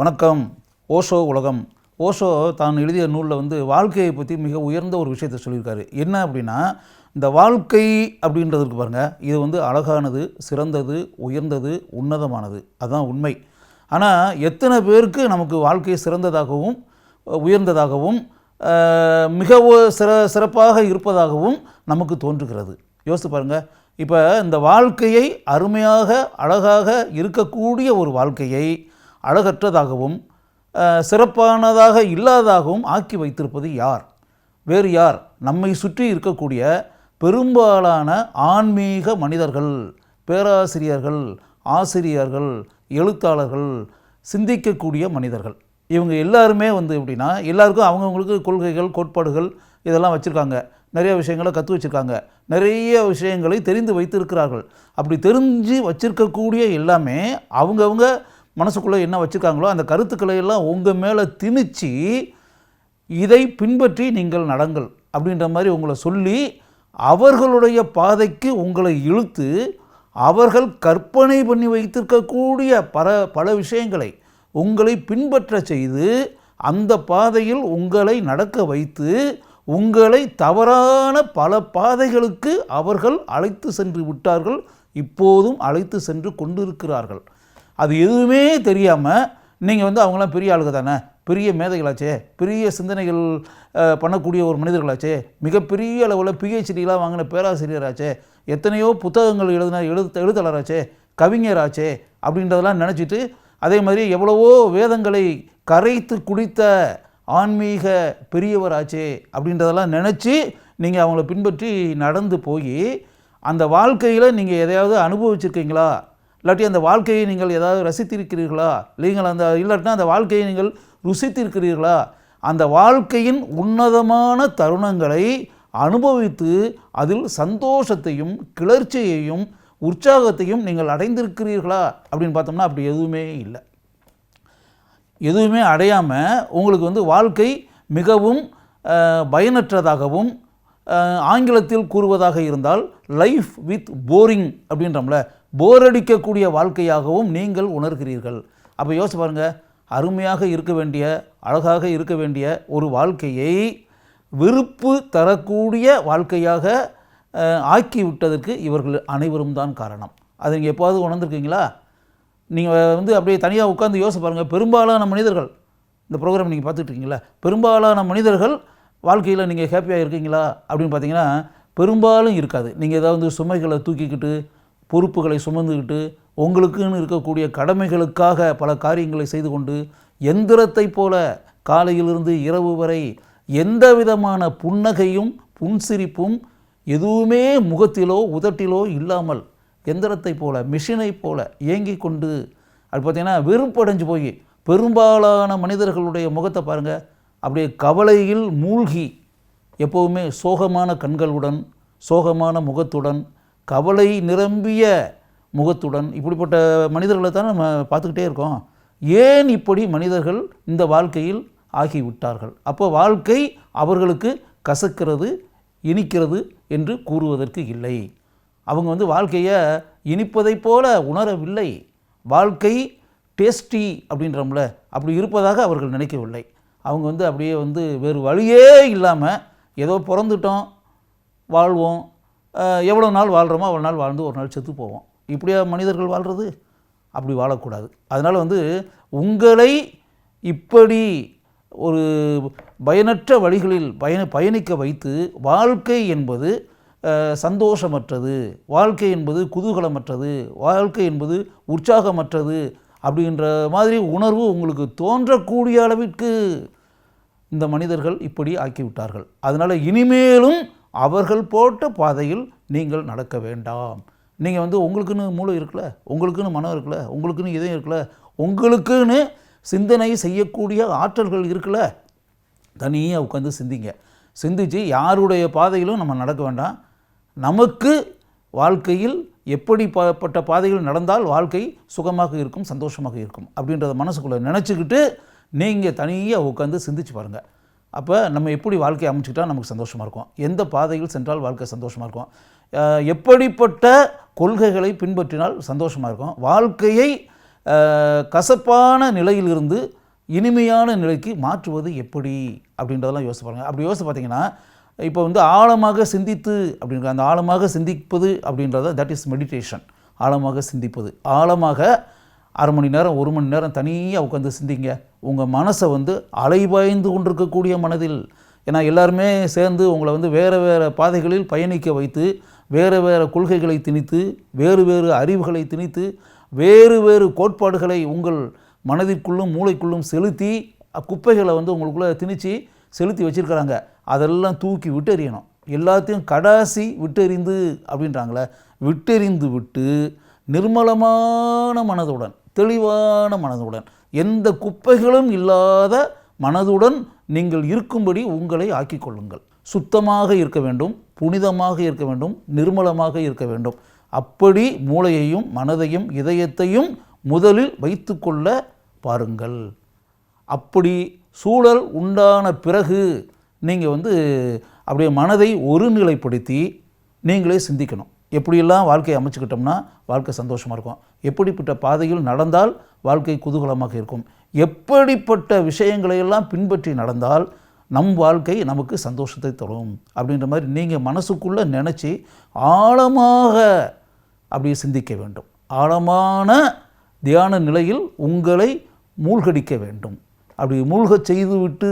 வணக்கம். ஓஷோ உலகம். ஓஷோ தான் எழுதிய நூலில் வாழ்க்கையை பற்றி மிக உயர்ந்த ஒரு விஷயத்தை சொல்லியிருக்காரு. என்ன அப்படின்னா, இந்த வாழ்க்கை அப்படின்றதுக்கு பாருங்கள், இது அழகானது, சிறந்தது, உயர்ந்தது, உன்னதமானது. அதுதான் உண்மை. ஆனால் எத்தனை பேருக்கு நமக்கு வாழ்க்கை சிறந்ததாகவும் உயர்ந்ததாகவும் மிக சிறப்பாக இருப்பதாகவும் நமக்கு தோன்றுகிறது. யோசித்து பாருங்கள். இப்போ இந்த வாழ்க்கையை அருமையாக அழகாக இருக்கக்கூடிய ஒரு வாழ்க்கையை அழகற்றதாகவும் சிறப்பானதாக இல்லாததாகவும் ஆக்கி வைத்திருப்பது யார்? வேறு யார்? நம்மை சுற்றி இருக்கக்கூடிய பெரும்பாலான ஆன்மீக மனிதர்கள், பேராசிரியர்கள், ஆசிரியர்கள், எழுத்தாளர்கள், சிந்திக்கக்கூடிய மனிதர்கள். இவங்க எல்லாருமே எப்படின்னா, எல்லாருக்கும் அவங்கவுங்களுக்கு கொள்கைகள், கோட்பாடுகள் இதெல்லாம் வச்சுருக்காங்க. நிறைய விஷயங்களை கற்று வச்சுருக்காங்க. நிறைய விஷயங்களை தெரிந்து வைத்திருக்கிறார்கள். அப்படி தெரிஞ்சு வச்சுருக்கக்கூடிய எல்லாமே அவங்கவுங்க மனசுக்குள்ளே என்ன வச்சுருக்காங்களோ அந்த கருத்துக்களை எல்லாம் உங்கள் மேலே திணிச்சு, இதை பின்பற்றி நீங்கள் நடங்கள் அப்படின்ற மாதிரி உங்களை சொல்லி, அவர்களுடைய பாதைக்கு உங்களை இழுத்து, அவர்கள் கற்பனை பண்ணி வைத்திருக்கக்கூடிய பல விஷயங்களை உங்களை பின்பற்ற செய்து, அந்த பாதையில் உங்களை நடக்க வைத்து, உங்களை தவறான பல பாதைகளுக்கு அவர்கள் அழைத்து சென்று விட்டார்கள். இப்போதும் அழைத்து சென்று கொண்டிருக்கிறார்கள். அது எதுவுமே தெரியாமல் நீங்கள் அவங்களாம் பெரிய ஆளுங்க தானே, பெரிய மேதைகளாச்சே, பெரிய சிந்தனைகள் பண்ணக்கூடிய ஒரு மனிதர்களாச்சே, மிகப்பெரிய அளவில் பிஹெச்டிலாம் வாங்கின பேராசிரியராச்சே, எத்தனையோ புத்தகங்கள் எழுத்தாளராச்சே, கவிஞராச்சே அப்படின்றதெல்லாம் நினச்சிட்டு, அதே மாதிரி எவ்வளவோ வேதங்களை கரைத்து குடித்த ஆன்மீக பெரியவராச்சே அப்படின்றதெல்லாம் நினச்சி நீங்கள் அவங்கள பின்பற்றி நடந்து போய், அந்த வாழ்க்கையில் நீங்கள் எதையாவது அனுபவிச்சிருக்கீங்களா? இல்லாட்டி அந்த வாழ்க்கையை நீங்கள் ஏதாவது ரசித்திருக்கிறீர்களா? இல்லாட்டினா அந்த வாழ்க்கையை நீங்கள் ருசித்திருக்கிறீர்களா? அந்த வாழ்க்கையின் உன்னதமான தருணங்களை அனுபவித்து அதில் சந்தோஷத்தையும் கிளர்ச்சியையும் உற்சாகத்தையும் நீங்கள் அடைந்திருக்கிறீர்களா அப்படின்னு பார்த்தோம்னா அப்படி எதுவுமே இல்லை. எதுவுமே அடையாமல் உங்களுக்கு வாழ்க்கை மிகவும் பயனற்றதாகவும், ஆங்கிலத்தில் கூறுவதாக இருந்தால் லைஃப் வித் போரிங் அப்படின்றோம்ல, போரடிக்கக்கூடிய வாழ்க்கையாகவும் நீங்கள் உணர்கிறீர்கள். அப்போ யோசிச்சு பாருங்கள், அருமையாக இருக்க வேண்டிய, அழகாக இருக்க வேண்டிய ஒரு வாழ்க்கையை வெறுப்பு தரக்கூடிய வாழ்க்கையாக ஆக்கி விட்டதற்கு இவர்கள் அனைவரும் தான் காரணம். அதை நீங்கள் எப்போது உணர்ந்துருக்கீங்களா? நீங்கள் அப்படியே தனியாக உட்காந்து யோசிச்சு பாருங்கள். பெரும்பாலான மனிதர்கள், இந்த ப்ரோக்ராம் நீங்கள் பார்த்துட்ருக்கீங்களா, பெரும்பாலான மனிதர்கள் வாழ்க்கையில் நீங்கள் ஹாப்பியாக இருக்கீங்களா அப்படின்னு பார்த்தீங்கன்னா பெரும்பாலும் இருக்காது. நீங்கள் ஏதாவது சுமைகளை தூக்கிக்கிட்டு, பொறுப்புகளை சுமந்துக்கிட்டு, உங்களுக்குன்னு இருக்கக்கூடிய கடமைகளுக்காக பல காரியங்களை செய்து கொண்டு, எந்திரத்தை போல காலையிலிருந்து இரவு வரை எந்த விதமான புன்னகையும் புன்சிரிப்பும் எதுவுமே முகத்திலோ உதட்டிலோ இல்லாமல், எந்திரத்தை போல, மிஷினை போல இயங்கி கொண்டு, அது பார்த்திங்கன்னா வெறுப்படைஞ்சு போய், பெரும்பாலான மனிதர்களுடைய முகத்தை பாருங்கள், அப்படியே கவலையில் மூழ்கி, எப்போவுமே சோகமான கண்களுடன், சோகமான முகத்துடன், கவலை நிரம்பிய முகத்துடன், இப்படிப்பட்ட மனிதர்களை தான் நம்ம பார்த்துக்கிட்டே இருக்கோம். ஏன் இப்படி மனிதர்கள் இந்த வாழ்க்கையில் ஆகிவிட்டார்கள்? அப்போ வாழ்க்கை அவர்களுக்கு கசக்கிறது, இனிக்கிறது என்று கூறுவதற்கு இல்லை. அவங்க வாழ்க்கையை இனிப்பதை போல உணரவில்லை. வாழ்க்கை டேஸ்டி அப்படின்றோம்ல, அப்படி இருப்பதாக அவர்கள் நினைக்கவில்லை. அவங்க அப்படியே வேறு வழியே இல்லாமல் ஏதோ பிறந்துட்டோம், வாழ்வோம், எவ்வளோ நாள் வாழ்கிறோமோ அவ்வளோ நாள் வாழ்ந்து ஒரு நாள் செத்து போவோம். இப்படியா மனிதர்கள் வாழ்கிறது? அப்படி வாழக்கூடாது. அதனால் உங்களை இப்படி ஒரு பயனற்ற வழிகளில் பயணிக்க வைத்து, வாழ்க்கை என்பது சந்தோஷமற்றது, வாழ்க்கை என்பது குதூகலமற்றது, வாழ்க்கை என்பது உற்சாகமற்றது அப்படின்ற மாதிரி உணர்வு உங்களுக்கு தோன்றக்கூடிய அளவிற்கு இந்த மனிதர்கள் இப்படி ஆக்கிவிட்டார்கள். அதனால் இனிமேலும் அவர்கள் போட்ட பாதையில் நீங்கள் நடக்க வேண்டாம். நீங்கள் உங்களுக்குன்னு மூளை இருக்குல்ல, உங்களுக்குன்னு மனம் இருக்குல்ல, உங்களுக்குன்னு இதயம் இருக்குல்ல, உங்களுக்குன்னு சிந்தனை செய்யக்கூடிய ஆற்றல்கள் இருக்குல்ல, தனியாக உட்காந்து சிந்திச்சு யாருடைய பாதையிலும் நம்ம நடக்க வேண்டாம். நமக்கு வாழ்க்கையில் எப்படிப்பட்ட பாதைகள் நடந்தால் வாழ்க்கை சுகமாக இருக்கும், சந்தோஷமாக இருக்கும் அப்படின்றத மனசுக்குள்ளே நினச்சிக்கிட்டு நீங்கள் தனியாக உட்காந்து சிந்திச்சு பாருங்கள். அப்போ நம்ம எப்படி வாழ்க்கையை அமைச்சிக்கிட்டால் நமக்கு சந்தோஷமாக இருக்கும், எந்த பாதையில் சென்றால் வாழ்க்கை சந்தோஷமாக இருக்கும், எப்படிப்பட்ட கொள்கைகளை பின்பற்றினால் சந்தோஷமாக இருக்கும், வாழ்க்கையை கசப்பான நிலையிலிருந்து இனிமையான நிலைக்கு மாற்றுவது எப்படி அப்படின்றதெல்லாம் யோசிச்சு பாருங்கள். அப்படி யோசிச்சு பார்த்தீங்கன்னா இப்போ வந்து ஆழமாக சிந்தித்து அப்படின்ற அந்த ஆழமாக சிந்திப்பது அப்படின்றத தட் இஸ் மெடிடேஷன். ஆழமாக சிந்திப்பது, ஆழமாக அரை மணி நேரம் 1 மணி நேரம் தனியாக உட்காந்து சிந்திங்க. உங்கள் மனசை வந்து அலைபாய்ந்து கொண்டிருக்கக்கூடிய மனதில், ஏன்னா எல்லாருமே சேர்ந்து உங்களை வந்து வேறு வேறு பாதைகளில் பயணிக்க வைத்து, வேறு வேறு கொள்கைகளை திணித்து, வேறு வேறு அறிவுகளை திணித்து, வேறு வேறு கோட்பாடுகளை உங்கள் மனதிற்குள்ளும் மூளைக்குள்ளும் செலுத்தி குப்பைகளை வந்து உங்களுக்குள்ளே திணிச்சு செலுத்தி வச்சுருக்கிறாங்க. அதெல்லாம் தூக்கி விட்டெறியணும். எல்லாத்தையும் கடாசி விட்டெறிந்து அப்படின்றாங்களே, விட்டெறிந்து விட்டு நிர்மலமான மனதுடன், தெளிவான மனதுடன், எந்த குப்பைகளும் இல்லாத மனதுடன் நீங்கள் இருக்கும்படி உங்களை ஆக்கிக் கொள்ளுங்கள். சுத்தமாக இருக்க வேண்டும், புனிதமாக இருக்க வேண்டும், நிர்மலமாக இருக்க வேண்டும். அப்படி மூளையையும் மனதையும் இதயத்தையும் முதலில் வைத்து கொள்ள பாருங்கள். அப்படி சூழல் உண்டான பிறகு நீங்கள் வந்து அப்படியே மனதை ஒருநிலைப்படுத்தி நீங்களே சிந்திக்கணும். எப்படியெல்லாம் வாழ்க்கையை அமைச்சுக்கிட்டோம்னா வாழ்க்கை சந்தோஷமாக இருக்கும், எப்படிப்பட்ட பாதையில் நடந்தால் வாழ்க்கை குதூகலமாக இருக்கும், எப்படிப்பட்ட விஷயங்களையெல்லாம் பின்பற்றி நடந்தால் நம் வாழ்க்கை நமக்கு சந்தோஷத்தை தரும் அப்படின்ற மாதிரி நீங்கள் மனசுக்குள்ளே நினச்சி ஆழமாக அப்படி சிந்திக்க வேண்டும். ஆழமான தியான நிலையில் உங்களை மூழ்கடிக்க வேண்டும். அப்படி மூழ்க செய்துவிட்டு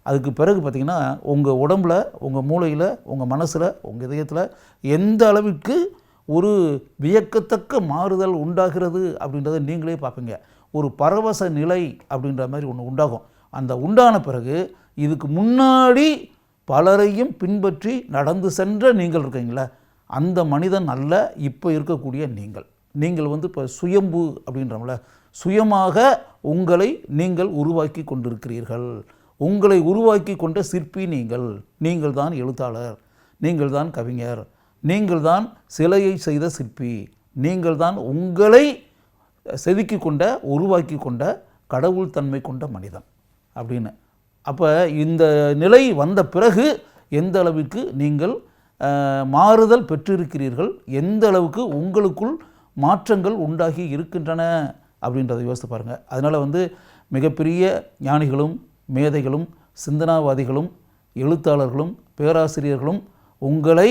அதுக்கு பிறகு பார்த்திங்கன்னா உங்கள் உடம்பில், உங்கள் மூளையில், உங்கள் மனசில், உங்கள் இதயத்தில் எந்த அளவிற்கு ஒரு வியக்கத்தக்க மாறுதல் உண்டாகிறது அப்படின்றத நீங்களே பார்ப்பீங்க. ஒரு பரவச நிலை அப்படின்ற மாதிரி ஒன்று உண்டாகும். அந்த உண்டான பிறகு இதுக்கு முன்னாடி பலரையும் பின்பற்றி நடந்து சென்ற நீங்கள் இருக்கீங்களே, அந்த மனிதன் அல்ல இப்போ இருக்கக்கூடிய நீங்கள் வந்து இப்போ சுயம்பு அப்படின்றோம்ல, சுயமாக உங்களை நீங்கள் உருவாக்கி கொண்டிருக்கிறீர்கள். உங்களை உருவாக்கி கொண்ட சிற்பி நீங்கள் தான் எழுத்தாளர், நீங்கள் தான் கவிஞர், நீங்கள் தான் சிலையை செய்த சிற்பி, நீங்கள் தான் உங்களை செதுக்கி கொண்ட உருவாக்கி கொண்ட கடவுள் தன்மை கொண்ட மனிதன் அப்படின்னு. அப்போ இந்த நிலை வந்த பிறகு எந்த அளவுக்கு நீங்கள் மாறுதல் பெற்றிருக்கிறீர்கள், எந்த அளவுக்கு உங்களுக்குள் மாற்றங்கள் உண்டாகி இருக்கின்றன அப்படின்றத யோசித்து பாருங்கள். அதனால் வந்து மிகப்பெரிய ஞானிகளும் மேதைகளும் சிந்தனாவாதிகளும் எழுத்தாளர்களும் பேராசிரியர்களும் உங்களை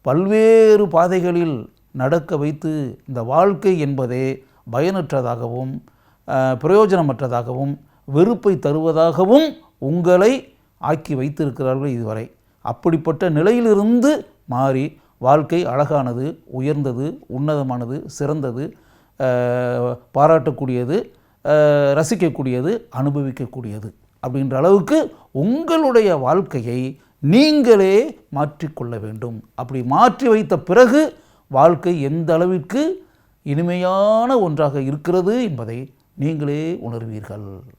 பல்வேறு பாதைகளில் நடக்க வைத்து இந்த வாழ்க்கை என்பதே பயனற்றதாகவும் பிரயோஜனமற்றதாகவும் வெறுப்பை தருவதாகவும் உங்களை ஆக்கி வைத்திருக்கிறார்கள் இதுவரை. அப்படிப்பட்ட நிலையிலிருந்து மாறி வாழ்க்கை அழகானது, உயர்ந்தது, உன்னதமானது, சிறந்தது, பாராட்டக்கூடியது, ரசிக்கக்கூடியது, அனுபவிக்கக்கூடியது அப்படின்ற அளவுக்கு உங்களுடைய வாழ்க்கையை நீங்களே மாற்றிக்கொள்ள வேண்டும். அப்படி மாற்றி வைத்த பிறகு வாழ்க்கை எந்த அளவிற்கு இனிமையான ஒன்றாக இருக்கிறது என்பதை நீங்களே உணர்வீர்கள்.